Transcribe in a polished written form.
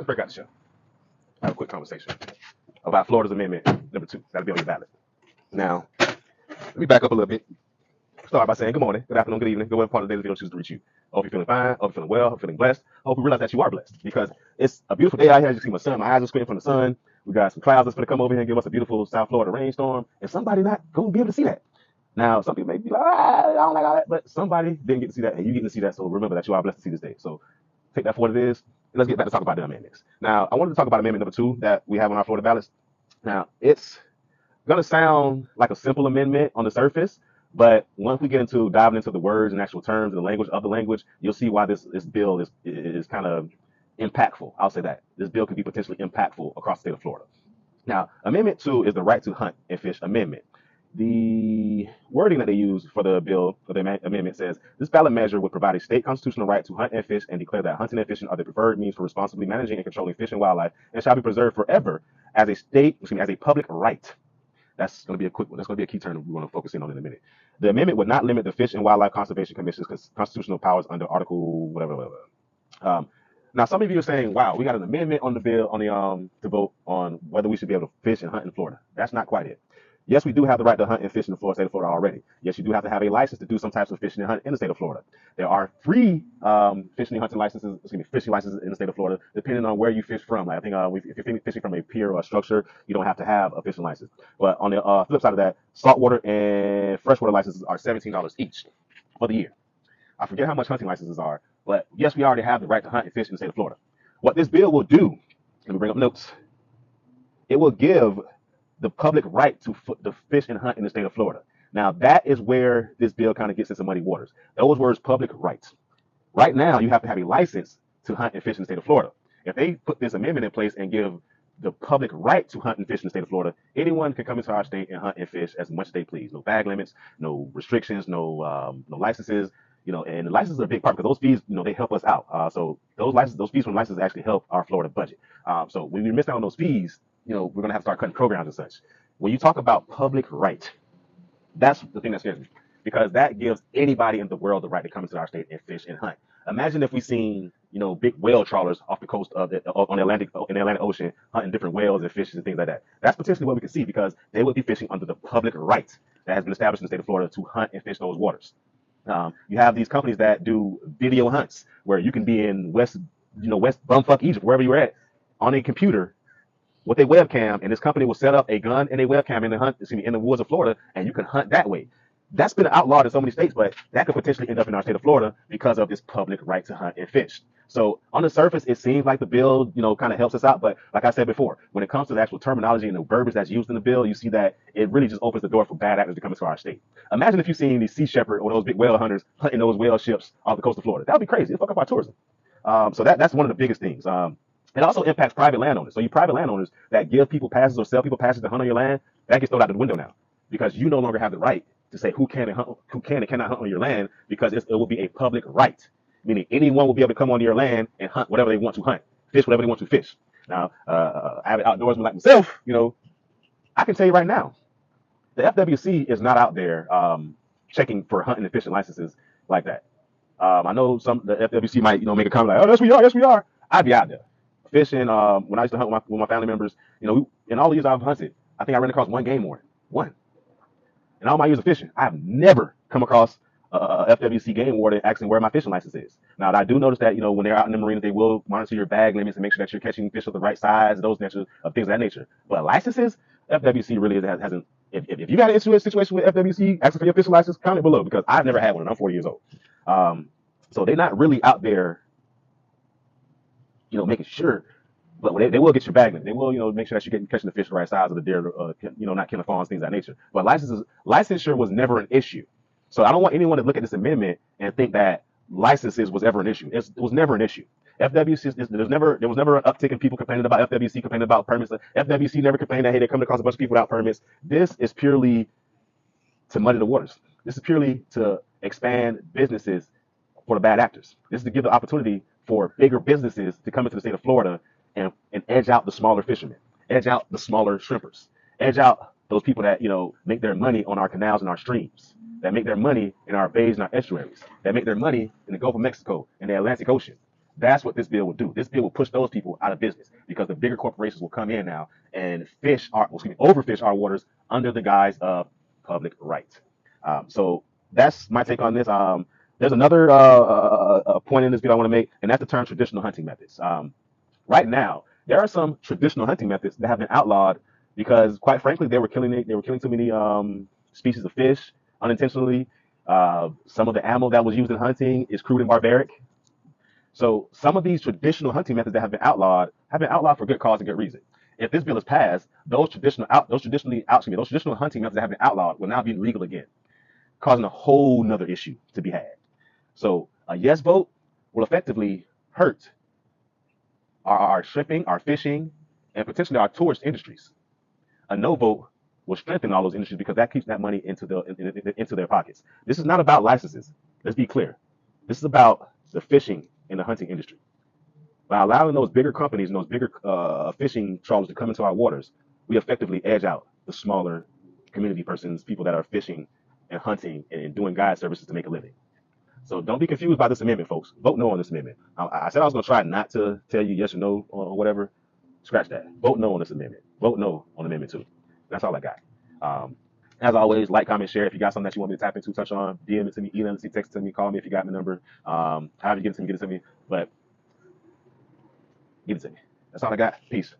Let's break out the show. Have a quick conversation about Florida's Amendment number 2. That'll be on your ballot. Now, let me back up a little bit. Start by saying good morning, good afternoon, good evening, good whatever part of the day that you don't choose to reach you. I hope you're feeling fine. I hope you're feeling well. I hope you're feeling blessed. I hope you realize that you are blessed because it's a beautiful day out here. As you see my sun, my eyes are squinting from the sun. We got some clouds that's going to come over here and give us a beautiful South Florida rainstorm, and somebody not going to be able to see that. Now, some people may be like, I don't like all that, but somebody didn't get to see that, and you get to see that. So remember that you are blessed to see this day. So take that for what it is, and let's get back to talk about the amendments. Now, I wanted to talk about amendment number 2 that we have on our Florida ballots. Now, it's going to sound like a simple amendment on the surface, but once we get into diving into the words and actual terms and the language of the language, you'll see why this bill is kind of impactful. I'll say that. This bill could be potentially impactful across the state of Florida. Now, Amendment 2 is the right to hunt and fish amendment. The wording that they use for the bill, for the amendment, says this ballot measure would provide a state constitutional right to hunt and fish and declare that hunting and fishing are the preferred means for responsibly managing and controlling fish and wildlife and shall be preserved forever as a public right. That's going to be a quick one. That's going to be a key term we want to focus in on in a minute. The amendment would not limit the Fish and Wildlife Conservation Commission's constitutional powers under Article whatever. Now, some of you are saying, "Wow, we got an amendment on the bill to vote on whether we should be able to fish and hunt in Florida." That's not quite it. Yes, we do have the right to hunt and fish in the state of Florida already. Yes, you do have to have a license to do some types of fishing and hunt in the state of Florida. There are free fishing and hunting licenses, fishing licenses in the state of Florida, depending on where you fish from. Like, I think if you're fishing from a pier or a structure, you don't have to have a fishing license. But on the flip side of that, saltwater and freshwater licenses are $17 each for the year. I forget how much hunting licenses are, but yes, we already have the right to hunt and fish in the state of Florida. What this bill will do, let me bring up notes. It will give the public right to fish and hunt in the state of Florida. Now, that is where this bill kind of gets into muddy waters. Those words, public rights. Right now, you have to have a license to hunt and fish in the state of Florida. If they put this amendment in place and give the public right to hunt and fish in the state of Florida, anyone can come into our state and hunt and fish as much as they please. No bag limits, no restrictions, no licenses. And the licenses are a big part because those fees, they help us out. So those fees from licenses actually help our Florida budget. So when we miss out on those fees, we're going to have to start cutting programs and such. When you talk about public right, that's the thing that scares me, because that gives anybody in the world the right to come into our state and fish and hunt. Imagine if we seen, big whale trawlers off the coast of in the Atlantic Ocean hunting different whales and fishes and things like that. That's potentially what we could see, because they would be fishing under the public right that has been established in the state of Florida to hunt and fish those waters. You have these companies that do video hunts where you can be in West bumfuck Egypt, wherever you're at, on a computer with a webcam, and this company will set up a gun and a webcam in the woods of Florida, and you can hunt that way. That's been outlawed in so many states, but that could potentially end up in our state of Florida because of this public right to hunt and fish. So on the surface, it seems like the bill, kind of helps us out. But like I said before, when it comes to the actual terminology and the verbiage that's used in the bill, you see that it really just opens the door for bad actors to come into our state. Imagine if you seen these sea shepherd or those big whale hunters hunting those whale ships off the coast of Florida. That would be crazy. It'd fuck up our tourism. So that's one of the biggest things. It also impacts private landowners. So you private landowners that give people passes or sell people passes to hunt on your land, that gets thrown out the window now, because you no longer have the right to say who can and cannot hunt on your land, because it will be a public right, meaning anyone will be able to come onto your land and hunt whatever they want to hunt, fish whatever they want to fish. Now, avid outdoorsman like myself, I can tell you right now, the FWC is not out there checking for hunting and fishing licenses like that. I know the FWC might make a comment like, "Oh, yes we are." I'd be out there fishing. When I used to hunt with my family members, in all the years I've hunted, I think I ran across one game warden. One. In all my years of fishing, I have never come across a FWC game warden asking where my fishing license is. Now, I do notice that, when they're out in the marina, they will monitor your bag limits and make sure that you're catching fish of the right size, those nature of things of that nature. But licenses, FWC really hasn't. If you got an issue, a situation with FWC asking for your fishing license, comment below, because I've never had one and I'm 40 years old. So they're not really out there, making sure. But they will get your bag limit. They will, make sure that you're catching the fish the right size of the deer, not killing fawns, things of that nature. But licensure was never an issue. So I don't want anyone to look at this amendment and think that licenses was ever an issue. It was never an issue. FWC, there was never an uptick in people complaining about FWC, complaining about permits. FWC never complained that, hey, they're coming across a bunch of people without permits. This is purely to muddy the waters. This is purely to expand businesses for the bad actors. This is to give the opportunity for bigger businesses to come into the state of Florida and edge out the smaller fishermen, edge out the smaller shrimpers, edge out those people that, make their money on our canals and our streams, that make their money in our bays and our estuaries, that make their money in the Gulf of Mexico and the Atlantic Ocean. That's what this bill will do. This bill will push those people out of business because the bigger corporations will come in now and overfish our waters under the guise of public rights. So that's my take on this. There's another point in this bill I want to make, and that's the term traditional hunting methods. Right now, there are some traditional hunting methods that have been outlawed because, quite frankly, they were killing too many species of fish unintentionally. Some of the ammo that was used in hunting is crude and barbaric. So some of these traditional hunting methods that have been outlawed for good cause and good reason. If this bill is passed, those traditional hunting methods that have been outlawed will now be legal again, causing a whole nother issue to be had. So a yes vote will effectively hurt our shipping, our fishing, and potentially our tourist industries. A no vote will strengthen all those industries because that keeps that money into their pockets. This is not about licenses. Let's be clear. This is about the fishing and the hunting industry. By allowing those bigger companies and those bigger fishing trawlers to come into our waters, we effectively edge out the smaller community persons, people that are fishing and hunting and doing guide services to make a living. So don't be confused by this amendment, folks. Vote no on this amendment. I said I was going to try not to tell you yes or no or whatever. Scratch that. Vote no on this amendment. Vote no on Amendment 2. That's all I got. As always, like, comment, share. If you got something that you want me to tap into, touch on, DM it to me, email it to me, text it to me, call me if you got my number. However you get it to me, get it to me. But get it to me. That's all I got. Peace.